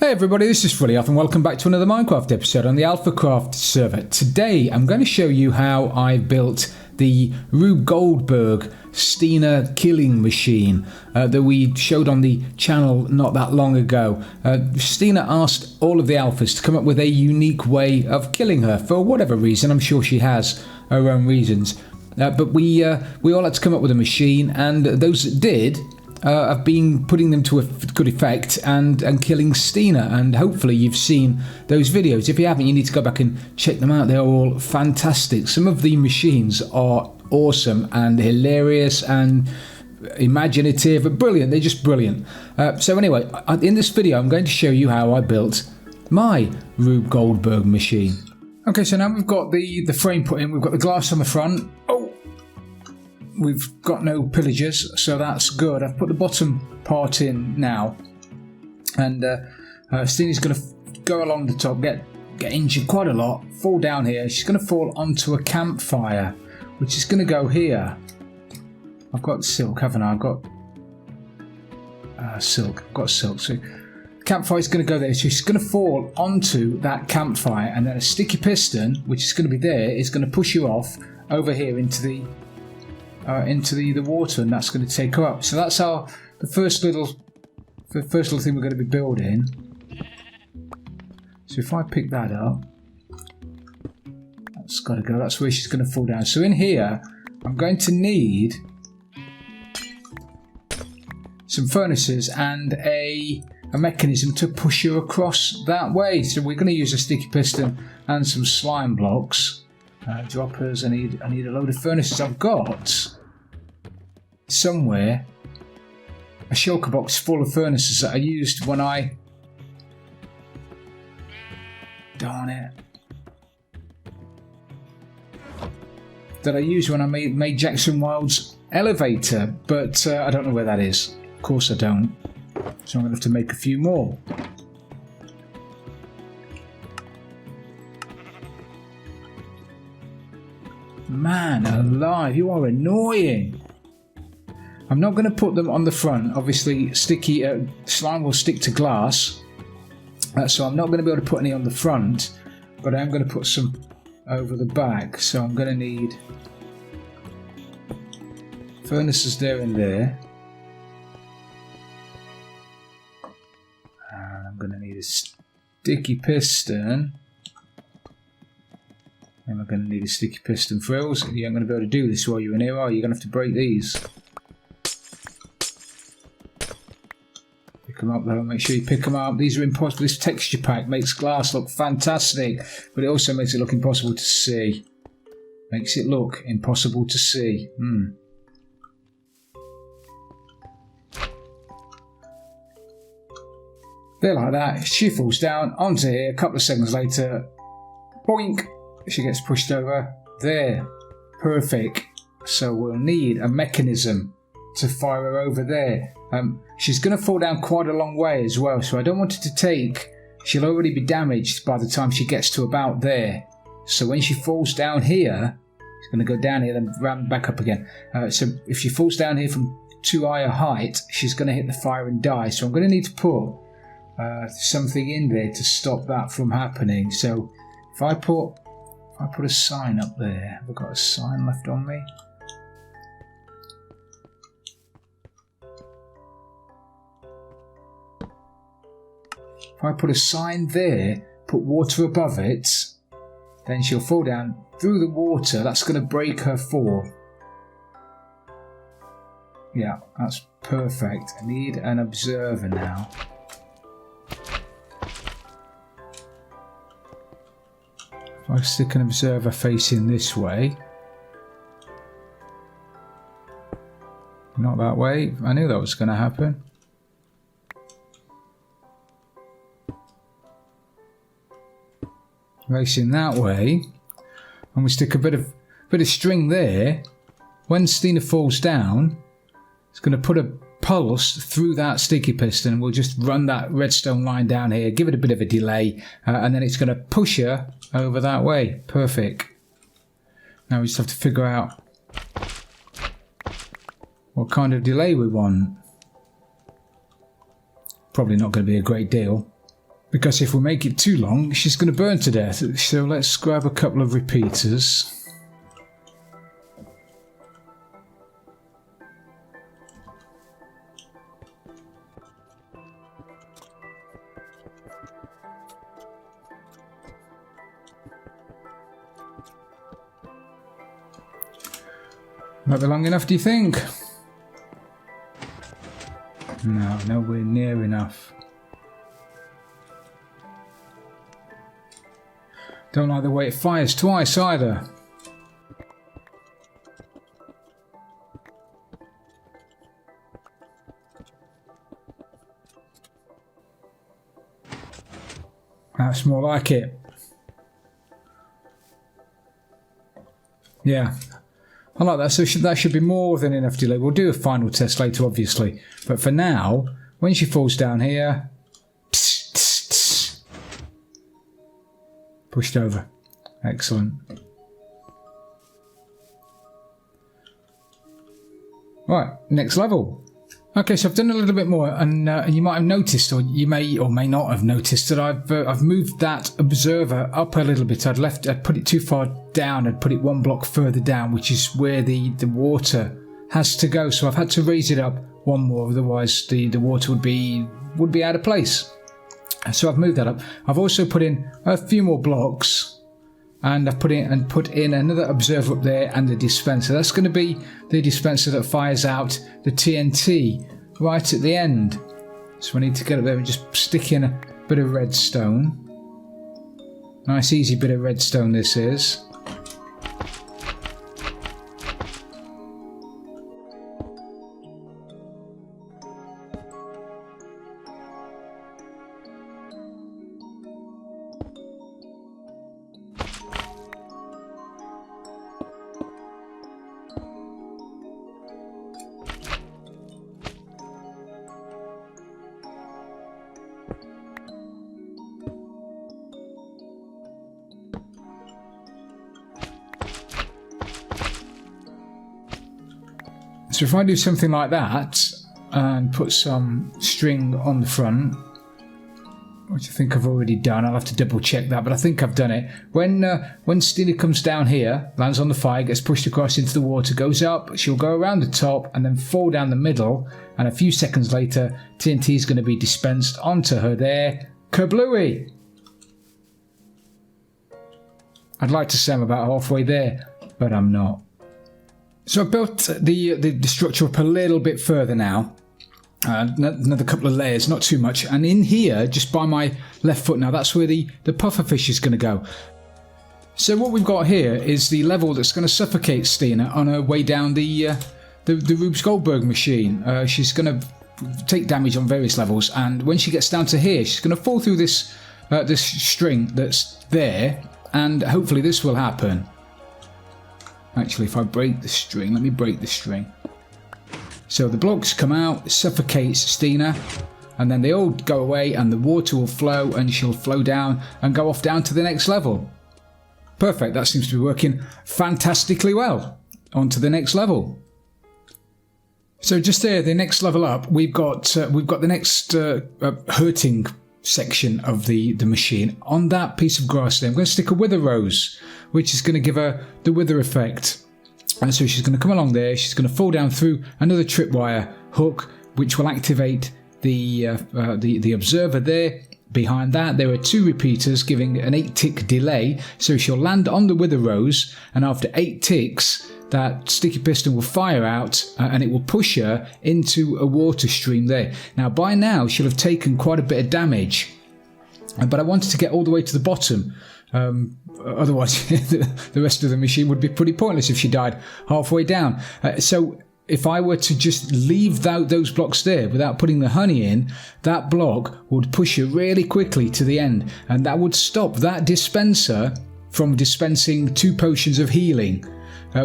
Hey everybody, this is Frilioth and welcome back to another Minecraft episode on the AlphaCraft server. Today I'm going to show you how I built the Rube Goldberg Stina killing machine that we showed on the channel not that long ago. Stina asked all of the alphas to come up with a unique way of killing her for whatever reason. I'm sure she has her own reasons. But we all had to come up with a machine, and those that did have been putting them to a good effect and killing Stina, and hopefully you've seen those videos. If you haven't, you need to go back and check them out. They're all fantastic. Some of the machines are awesome and hilarious and imaginative, brilliant. They're just brilliant. So anyway, in this video I'm going to show you how I built my Rube Goldberg machine. Okay, so now we've got the frame put in, we've got the glass on the front. We've got no pillagers, so that's good. I've put the bottom part in now, and Stina's going to go along the top, get injured quite a lot, fall down here. She's going to fall onto a campfire, which is going to go here. I've got silk, haven't I? I've got silk. I've got silk. So campfire is going to go there. So she's going to fall onto that campfire, and then a sticky piston, which is going to be there, is going to push you off over here into the water, and that's going to take her up. So that's the first little thing we're going to be building. So if I pick that up, that's got to go. That's where she's going to fall down. So in here, I'm going to need some furnaces and a mechanism to push her across that way. So we're going to use a sticky piston and some slime blocks. Droppers. I need a load of furnaces. I've got somewhere a shulker box full of furnaces that I used when I... Darn it. That I used when I made Jackson Wild's elevator, but I don't know where that is. Of course I don't. So I'm going to have to make a few more. Man alive, you are annoying. I'm not going to put them on the front. Obviously, sticky slime will stick to glass, so I'm not going to be able to put any on the front, but I am going to put some over the back. So I'm going to need furnaces there and there. And I'm going to need a sticky piston. And I'm going to need a sticky piston frills. You aren't going to be able to do this while you're in here, are you? You're going to have to break these. Pick them up though, make sure you pick them up. These are impossible. This texture pack makes glass look fantastic, but it also makes it look impossible to see. Makes it look impossible to see. They're like that. She falls down onto here. A couple of seconds later, boink! She gets pushed over. There. Perfect. So we'll need a mechanism to fire her over there. She's going to fall down quite a long way as well, so I don't want her to take... She'll already be damaged by the time she gets to about there. So when she falls down here, she's going to go down here, then ram back up again. So if she falls down here from too high a height, she's going to hit the fire and die. So I'm going to need to put something in there to stop that from happening. So if I put a sign up there, have I got a sign left on me? If I put a sign there, put water above it, then she'll fall down through the water. That's going to break her fall. Yeah, that's perfect. I need an observer now. If I stick an observer facing this way. Not that way. I knew that was going to happen. Facing that way, and we stick a bit of string there. When Stina falls down, it's going to put a pulse through that sticky piston. We'll just run that redstone line down here, give it a bit of a delay, and then it's going to push her over that way. Perfect. Now we just have to figure out what kind of delay we want. Probably not going to be a great deal. because if we make it too long, she's going to burn to death. So let's grab a couple of repeaters. Might be long enough, do you think? No, nowhere near enough. Don't like the way it fires twice either. That's more like it. Yeah. I like that, so that should be more than enough delay. We'll do a final test later, obviously. But for now, when she falls down here... pushed over. Excellent. Right, next level. Okay, so I've done a little bit more, and you might have noticed, or you may or may not have noticed, that I've moved that observer up a little bit. I'd put it too far down. I'd put it one block further down, which is where the water has to go. So I've had to raise it up one more, otherwise the water would be out of place. So I've moved that up. I've also put in a few more blocks, and I've put in another observer up there and the dispenser. That's going to be the dispenser that fires out the TNT right at the end. So I need to get up there and just stick in a bit of redstone. Nice easy bit of redstone this is. So if I do something like that and put some string on the front, which I think I've already done, I'll have to double check that, but I think I've done it. When Stina comes down here, lands on the fire, gets pushed across into the water, goes up, she'll go around the top and then fall down the middle, and a few seconds later TNT is going to be dispensed onto her there. Kablooey! I'd like to say I'm about halfway there, but I'm not. So I've built the structure up a little bit further now. Another couple of layers, not too much. And in here, just by my left foot now, that's where the pufferfish is going to go. So what we've got here is the level that's going to suffocate Stina on her way down the Rube Goldberg machine. She's going to take damage on various levels, and when she gets down to here, she's going to fall through this string that's there, and hopefully this will happen. Actually, if I break the string, let me break the string. So the blocks come out, suffocates Stina, and then they all go away and the water will flow and she'll flow down and go off down to the next level. Perfect, that seems to be working fantastically well. On to the next level. So just there, the next level up, we've got the next hurting section of the machine. On that piece of grass there, I'm going to stick a wither rose, which is going to give her the wither effect. And so she's going to come along there, she's going to fall down through another tripwire hook, which will activate the observer there. Behind that, there are 2 repeaters giving an 8-tick delay, so she'll land on the wither rose, and after 8 ticks, that sticky piston will fire out and it will push her into a water stream there. Now, by now, she'll have taken quite a bit of damage, but I wanted to get all the way to the bottom. Otherwise, the rest of the machine would be pretty pointless if she died halfway down. So if I were to just leave those blocks there without putting the honey in, that block would push her really quickly to the end, and that would stop that dispenser from dispensing 2 potions of healing,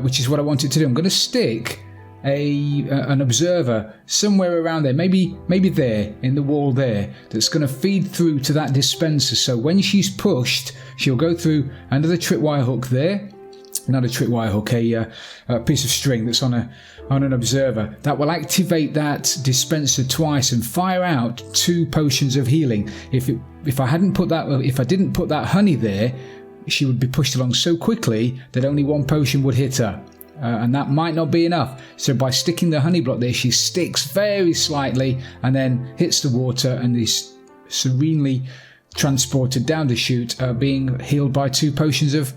which is what I wanted to do. I'm going to stick an observer somewhere around there, maybe there in the wall there, that's going to feed through to that dispenser. So when she's pushed, she'll go through another tripwire hook there, not a trick wire hook, a piece of string that's on an observer that will activate that dispenser twice and fire out 2 potions of healing. If I didn't put that honey there, she would be pushed along so quickly that only 1 potion would hit her. And that might not be enough. So by sticking the honey block there, she sticks very slightly and then hits the water and is serenely transported down the chute, being healed by 2 potions of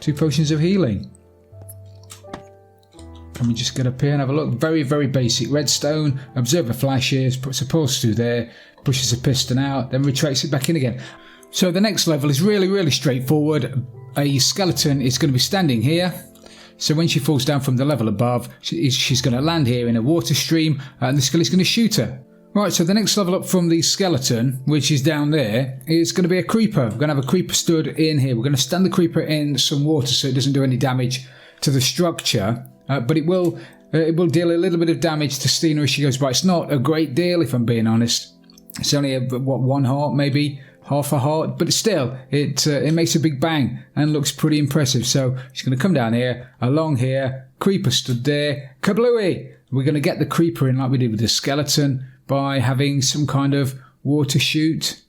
healing. Can we just get up here and have a look? Very, very basic. Redstone, observer flashes, puts a pulse through there, pushes a piston out, then retracts it back in again. So the next level is really, really straightforward. A skeleton is going to be standing here. So when she falls down from the level above, she's going to land here in a water stream, and the skeleton is going to shoot her. Right, so the next level up from the skeleton, which is down there, is going to be a creeper. We're going to have a creeper stood in here. We're going to stand the creeper in some water so it doesn't do any damage to the structure, but it will deal a little bit of damage to Stina as she goes by. It's not a great deal, if I'm being honest. It's only 1 heart, maybe half a heart, but still, it makes a big bang and looks pretty impressive. So she's going to come down here, along here, creeper stood there, kablooey! We're going to get the creeper in like we did with the skeleton by having some kind of water chute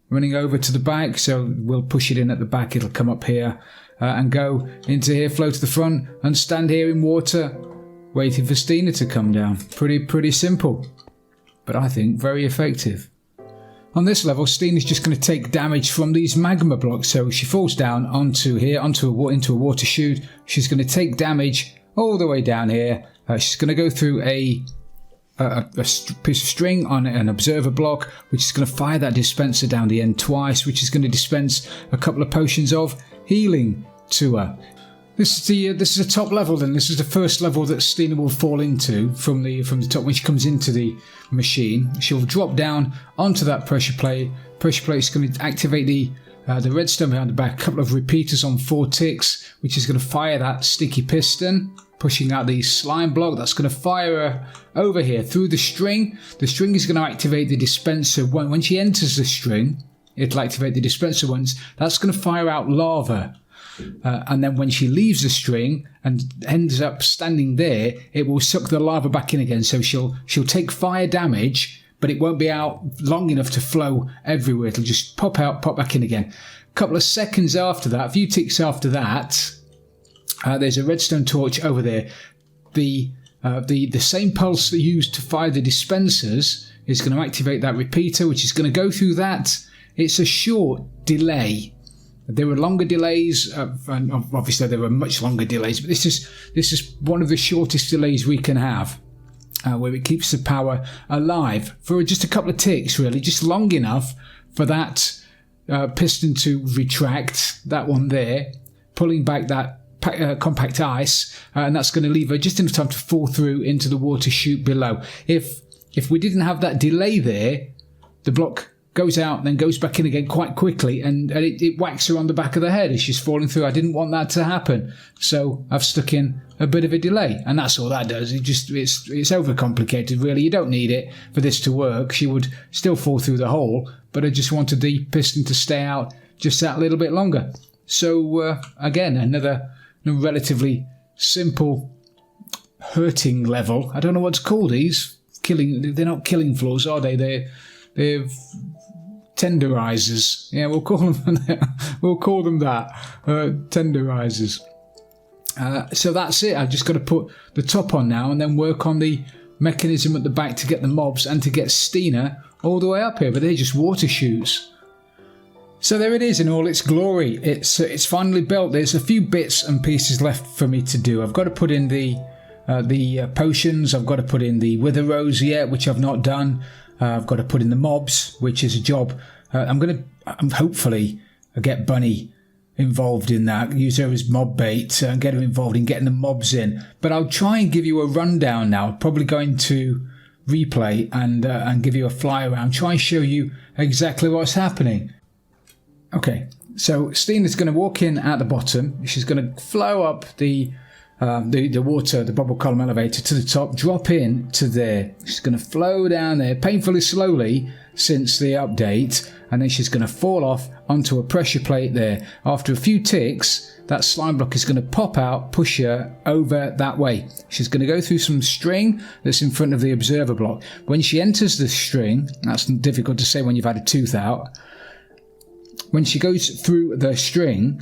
running over to the back. So we'll push it in at the back, it'll come up here and go into here, flow to the front and stand here in water waiting for Stina to come down. Pretty simple, but I think very effective. On this level, Stina's just going to take damage from these magma blocks. So she falls down onto here, into a water chute. She's going to take damage all the way down here. She's going to go through a piece of string on an observer block, which is going to fire that dispenser down the end twice, which is going to dispense a couple of potions of healing to her. This is the top level then. This is the first level that Stina will fall into from the top. When she comes into the machine, she'll drop down onto that pressure plate. Pressure plate is going to activate the redstone behind the back, a couple of repeaters on 4 ticks, which is going to fire that sticky piston, pushing out the slime block. That's going to fire her over here through the string. The string is going to activate the dispenser. When she enters the string, it'll activate the dispenser once. That's going to fire out lava. And then when she leaves the string and ends up standing there, it will suck the lava back in again. So she'll take fire damage, but it won't be out long enough to flow everywhere. It'll just pop out, pop back in again. A couple of seconds after that, a few ticks after that, there's a redstone torch over there. The same pulse that used to fire the dispensers is going to activate that repeater, which is going to go through that. It's a short delay. There were longer delays, and obviously there were much longer delays, but this is one of the shortest delays we can have, where it keeps the power alive for just a couple of ticks, really, just long enough for that piston to retract, that one there, pulling back that compact ice, and that's going to leave her just enough time to fall through into the water chute below. If we didn't have that delay there, the block goes out and then goes back in again quite quickly, and it whacks her on the back of the head as she's falling through. I didn't want that to happen, so I've stuck in a bit of a delay, and that's all that does. It's overcomplicated, really. You don't need it for this to work. She would still fall through the hole, but I just wanted the piston to stay out just that little bit longer. So again, another relatively simple hurting level. I don't know what to call these. They're not killing floors, are they? They're tenderizers. Yeah, we'll call them that. Tenderizers. So that's it. I've just got to put the top on now and then work on the mechanism at the back to get the mobs and to get Stina all the way up here. But they're just water chutes. So there it is in all its glory. It's finally built. There's a few bits and pieces left for me to do. I've got to put in the potions. I've got to put in the wither rose yet, which I've not done. I've got to put in the mobs, which is a job. I'm hopefully get Bunny involved in that, use her as mob bait and get her involved in getting the mobs in. But I'll try and give you a rundown now. I'm probably going to replay and give you a fly around, try and show you exactly what's happening. Okay, so Stina's going to walk in at the bottom. She's going to flow up the water, the bubble column elevator to the top, drop in to there. She's going to flow down there painfully slowly since the update, and then she's going to fall off onto a pressure plate there. After a few ticks, that slime block is going to pop out, push her over that way. She's going to go through some string that's in front of the observer block. When she enters the string, that's difficult to say when you've had a tooth out. When she goes through the string,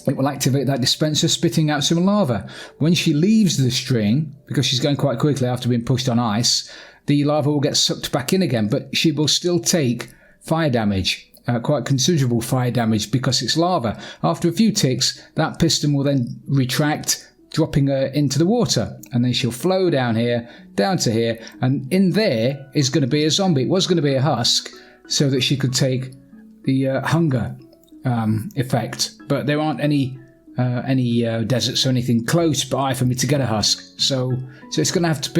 it will activate that dispenser, spitting out some lava. When she leaves the string, because she's going quite quickly after being pushed on ice, the lava will get sucked back in again, but she will still take fire damage. Quite considerable fire damage because it's lava. After a few ticks, that piston will then retract, dropping her into the water, and then she'll flow down here, down to here, and in there is going to be a zombie. It was going to be a husk so that she could take the hunger effect, but there aren't any deserts or anything close by for me to get a husk, so it's going to have to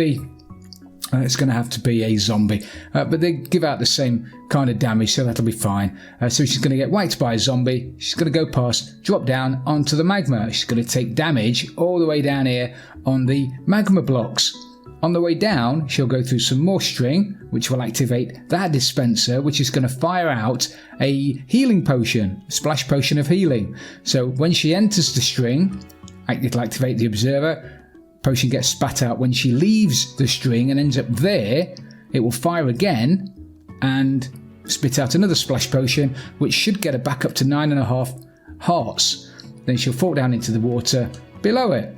be a zombie, but they give out the same kind of damage, so that'll be fine. So she's going to get whacked by a zombie. She's going to go past, drop down onto the magma. She's going to take damage all the way down here on the magma blocks. On the way down, she'll go through some more string, which will activate that dispenser, which is going to fire out a healing potion, a splash potion of healing. So when she enters the string, it'll activate the observer. Potion gets spat out. When she leaves the string and ends up there, it will fire again and spit out another splash potion, which should get her back up to 9.5 hearts. Then she'll fall down into the water below it.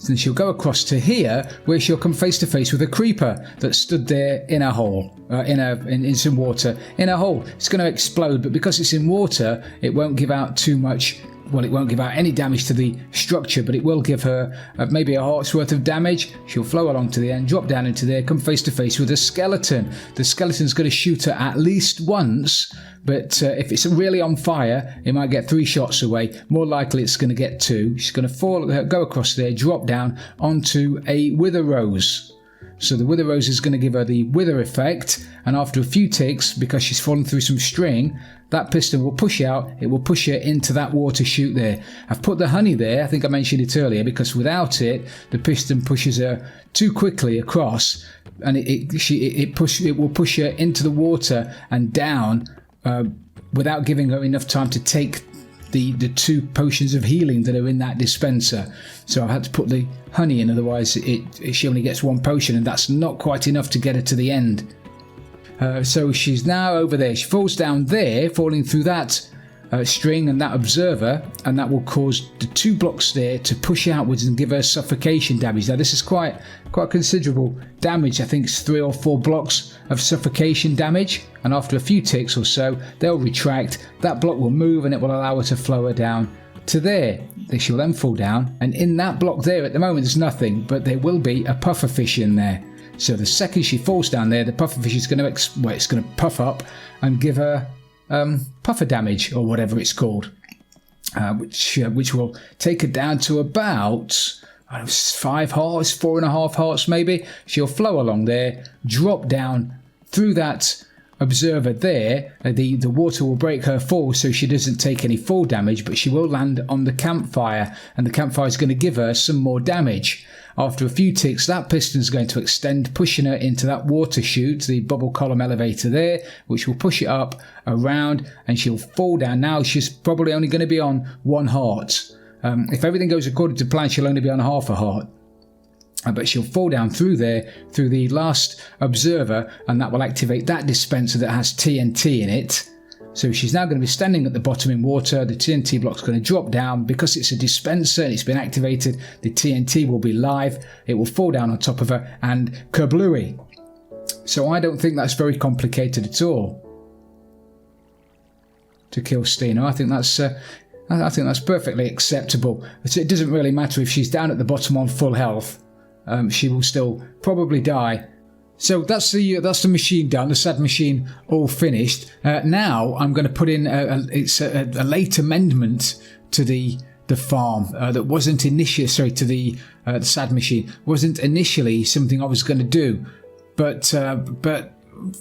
Then she'll go across to here, where she'll come face to face with a creeper that stood there in a hole, in some water, in a hole. It's going to explode, but because it's in water, it won't give out too much. Well, it won't give out any damage to the structure, but it will give her maybe a heart's worth of damage. She'll flow along to the end, drop down into there, come face to face with a skeleton. The skeleton's going to shoot her at least once, but if it's really on fire, it might get 3 shots away. More likely it's going to get 2. She's going to go across there, drop down onto a wither rose. So the wither rose is going to give her the wither effect, and after a few ticks, because she's fallen through some string, that piston will push out. It will push her into that water chute there. I've put the honey there, I think I mentioned it earlier, because without it, the piston pushes her too quickly across, and it will push her into the water and down without giving her enough time to take the 2 potions of healing that are in that dispenser. So I've had to put the honey in, otherwise she only gets 1 potion, and that's not quite enough to get her to the end. So she's now over there. She falls down there, falling through that string and that observer, and that will cause the 2 blocks there to push outwards and give her suffocation damage. Now this is quite considerable damage. I think it's 3 or 4 blocks of suffocation damage, and after a few ticks or so, they'll retract. That block will move, and it will allow her to flow her down to there. She'll then fall down, and in that block there at the moment there's nothing, but there will be a pufferfish in there. So the second she falls down there, the pufferfish is going to puff up and give her puffer damage, or whatever it's called, which will take her down to about 5 hearts, 4.5 hearts maybe. She'll flow along there, drop down through that observer there. The water will break her fall, so she doesn't take any fall damage, but she will land on the campfire, and the campfire is going to give her some more damage. After a few ticks, that piston is going to extend, pushing her into that water chute, the bubble column elevator there, which will push it up, around, and she'll fall down. Now she's probably only going to be on 1 heart. If everything goes according to plan, she'll only be on 1/2 heart. But she'll fall down through there, through the last observer, and that will activate that dispenser that has TNT in it. So she's now going to be standing at the bottom in water. The TNT block's going to drop down. Because it's a dispenser and it's been activated, the TNT will be live. It will fall down on top of her, and kablooey. So I don't think that's very complicated at all to kill Stina. I think that's perfectly acceptable. So it doesn't really matter if she's down at the bottom on full health. She will still probably die. So that's the machine done, the sad machine all finished. Now I'm going to put in a late amendment to the farm that wasn't initially, to the sad machine wasn't initially something I was going to do, but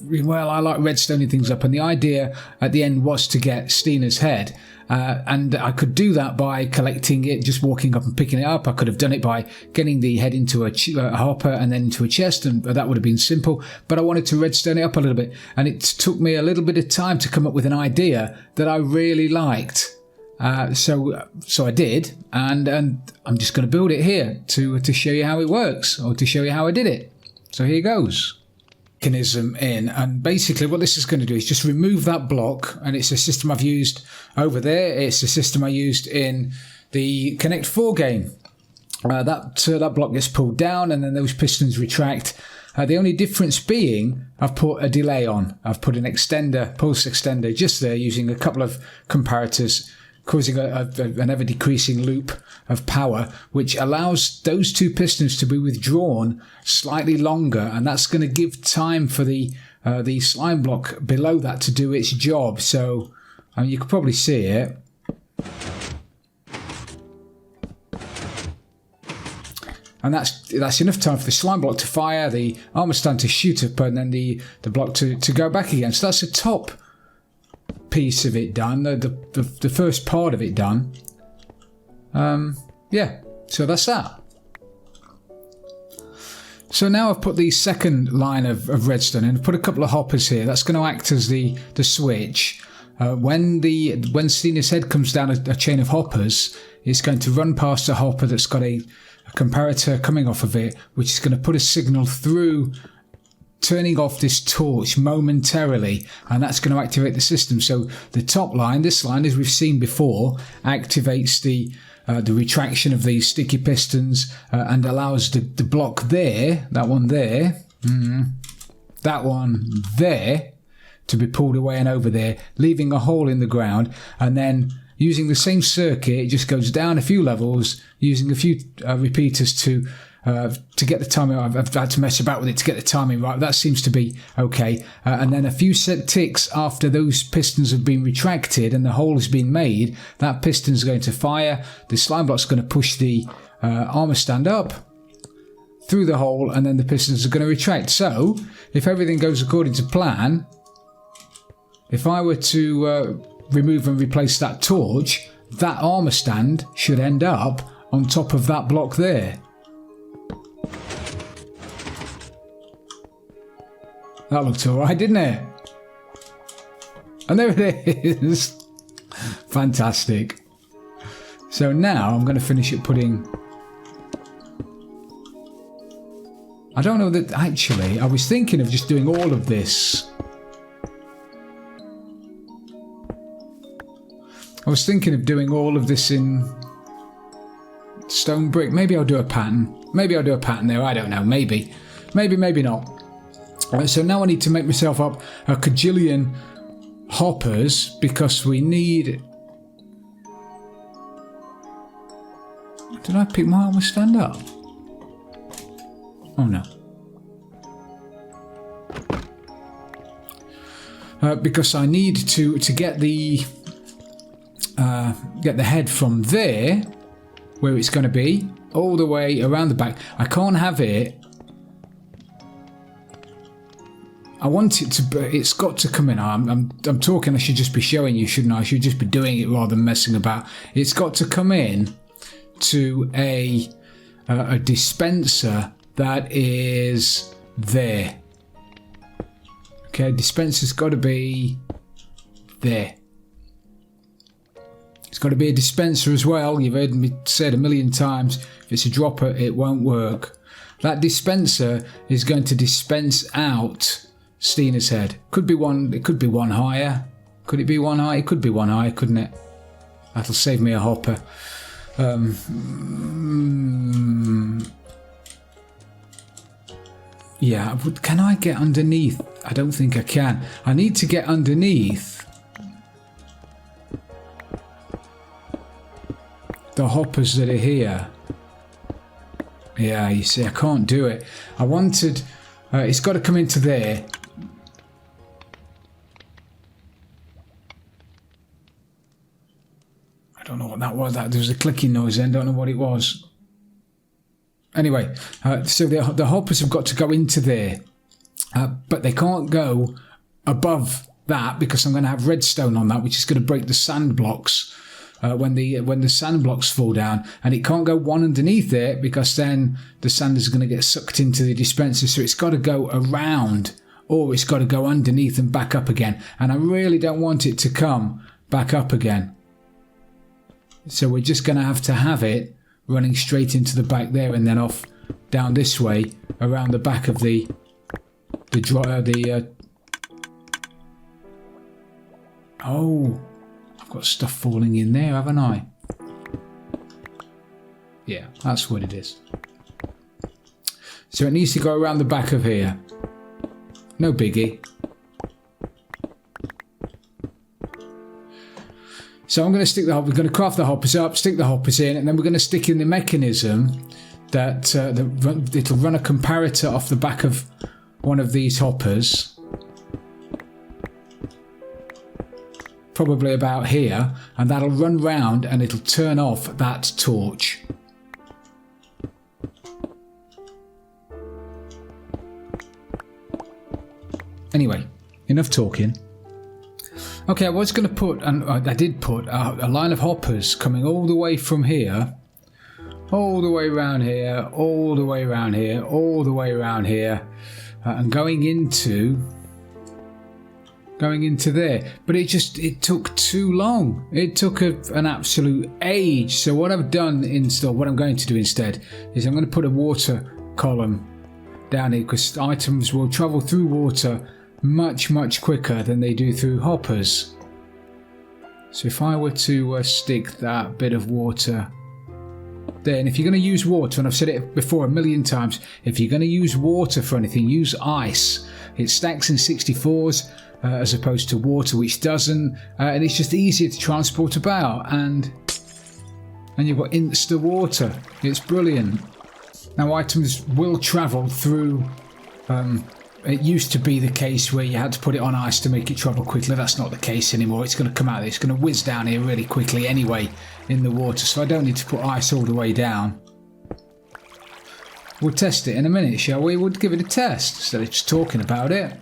well, I like redstoning things up, and the idea at the end was to get Stina's head. And I could do that by collecting it, just walking up and picking it up. I could have done it by getting the head into a hopper and then into a chest, and that would have been simple. But I wanted to redstone it up a little bit, and it took me a little bit of time to come up with an idea that I really liked. So I did, and I'm just going to build it here to show you how it works, or to show you how I did it. So here goes. Mechanism in, and basically what this is going to do is just remove that block, and it's a system I've used over there. It's a system I used in the Connect 4 game. That block gets pulled down, and then those pistons retract. The only difference being I've put a delay on. I've put an extender, pulse extender, just there, using a couple of comparators, causing an ever-decreasing loop of power, which allows those two pistons to be withdrawn slightly longer, and that's going to give time for the slime block below that to do its job. So you can probably see it. And that's enough time for the slime block to fire, the armor stand to shoot up, and then the block to go back again. So that's the top piece of it done, the first part of it done. Yeah, so that's that. So now I've put the second line of redstone in. I've put a couple of hoppers here. That's going to act as the switch. When Stina's head comes down a chain of hoppers, it's going to run past a hopper that's got a comparator coming off of it, which is going to put a signal through, turning off this torch momentarily, and that's going to activate the system. So the top line, this line, as we've seen before, activates the retraction of these sticky pistons and allows the block there, that one there, to be pulled away and over there, leaving a hole in the ground, and then using the same circuit, it just goes down a few levels, using a few repeaters to get the timing. I've had to mess about with it to get the timing right. That seems to be okay. And then a few set ticks after those pistons have been retracted and the hole has been made, that piston's going to fire. The slime block's going to push the armor stand up through the hole, and then the pistons are going to retract. So if everything goes according to plan, if I were to remove and replace that torch, that armor stand should end up on top of that block there. That looked alright, didn't it? And there it is. Fantastic. So now I'm going to finish it putting... I don't know that... Actually, I was thinking of just doing all of this. I was thinking of doing all of this in stone brick. Maybe I'll do a pattern. Maybe I'll do a pattern there. I don't know. Maybe. Maybe not. So now I need to make myself up a cajillion hoppers, because we need... Did I pick my armor stand up? Oh no. Because I need to get the head from there, where it's going to be, all the way around the back. I can't have it. I want it to. It's got to come in. I'm talking. I should just be showing you, shouldn't I? I should just be doing it rather than messing about. It's got to come in to a dispenser that is there. Okay, dispenser's got to be there. It's got to be a dispenser as well. You've heard me say it a million times. If it's a dropper, it won't work. That dispenser is going to dispense out Stina's head. Could be one. It could be one higher. Could it be one higher? It could be one higher, couldn't it? That'll save me a hopper. Yeah. Can I get underneath? I don't think I can. I need to get underneath the hoppers that are here. Yeah, you see, I can't do it. I wanted... it's got to come into there. I don't know what that was. There was a clicking noise then. Don't know what it was. Anyway, so the hoppers have got to go into there. but they can't go above that because I'm going to have redstone on that, which is going to break the sand blocks when the sand blocks fall down, and it can't go one underneath it because then the sand is going to get sucked into the dispenser. So it's got to go around, or it's got to go underneath and back up again, and I really don't want it to come back up again. So we're just going to have it running straight into the back there, and then off down this way around the back of the oh, I've got stuff falling in there, haven't I? Yeah, that's what it is. So it needs to go around the back of here. No biggie. So I'm going to stick we're going to craft the hoppers up, stick the hoppers in, and then we're going to stick in the mechanism that it'll run a comparator off the back of one of these hoppers. Probably about here, and that'll run round and it'll turn off that torch. Anyway, enough talking. Okay, I was going to put, and I did put a line of hoppers coming all the way from here, all the way around here, all the way around here, all the way around here, and going into there, but it took too long. It took an absolute age. So what I'm going to do instead is I'm going to put a water column down here, because items will travel through water much quicker than they do through hoppers. So if I were to stick that bit of water there, and if you're going to use water, and I've said it before a million times, if you're going to use water for anything, use ice. It stacks in 64s as opposed to water, which doesn't, and it's just easier to transport about, and you've got Insta water. It's brilliant. Now items will travel through, it used to be the case where you had to put it on ice to make it travel quickly. That's not the case anymore. It's going to come out there. It's going to whiz down here really quickly anyway in the water, so I don't need to put ice all the way down. We'll test it in a minute, shall we? We'll give it a test instead of just talking about it.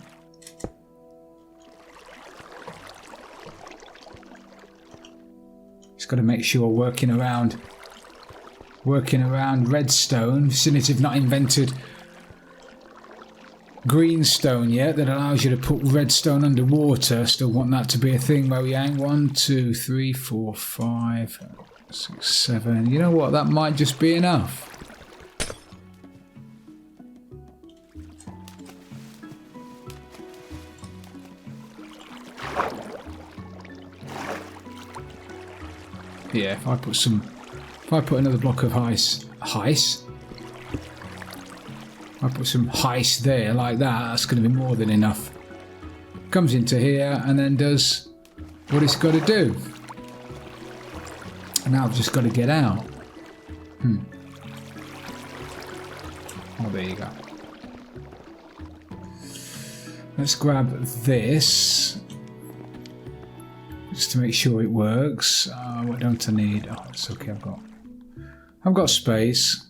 Just got to make sure working around redstone, since they've not invented greenstone yet that allows you to put redstone underwater. Still want that to be a thing where we hang 1, 2, 3, 4, 5, 6, 7. You know what? That might just be enough. Yeah, if I put another block of ice, I put some ice there like that, that's going to be more than enough. Comes into here and then does what it's got to do. And now I've just got to get out. Oh, there you go. Let's grab this, just to make sure it works. What don't I need? Oh, it's okay. I've got space.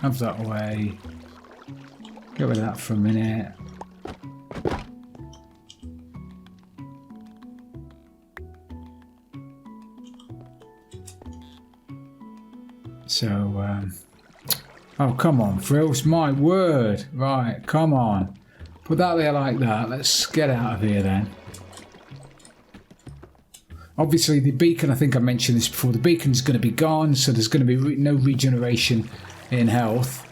Have that away. Get rid of that for a minute. So, oh, come on, Frills, my word. Right, come on. Put that there like that. Let's get out of here then. Obviously, the beacon, I think I mentioned this before, the beacon's going to be gone, so there's going to be no regeneration in health.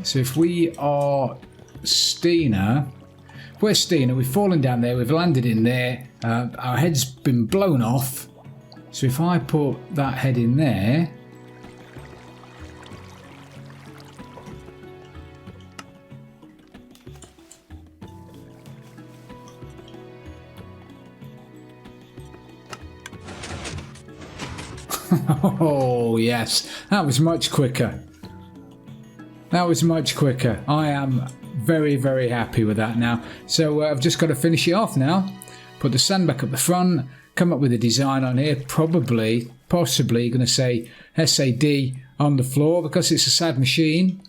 So if we are Stina, if we're Stina, we've fallen down there, we've landed in there, our head's been blown off. So if I put that head in there, oh yes, that was much quicker. That was much quicker. I am very, very happy with that now. So I've just got to finish it off now. Put the sand back up the front, come up with a design on here, possibly going to say SAD on the floor because it's a sad machine.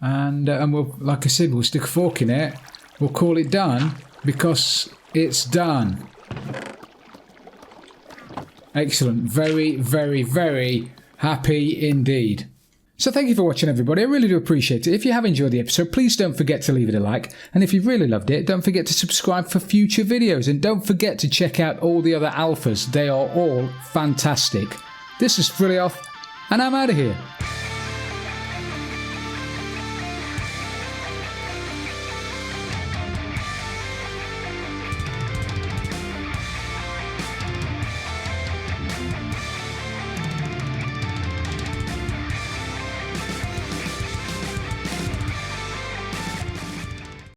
and we'll, like I said, we'll stick a fork in it. We'll call it done because it's done. Excellent. Very, very, very happy indeed. So thank you for watching, everybody. I really do appreciate it. If you have enjoyed the episode, please don't forget to leave it a like. And if you really loved it, don't forget to subscribe for future videos. And don't forget to check out all the other alphas. They are all fantastic. This is Frilioth, and I'm out of here.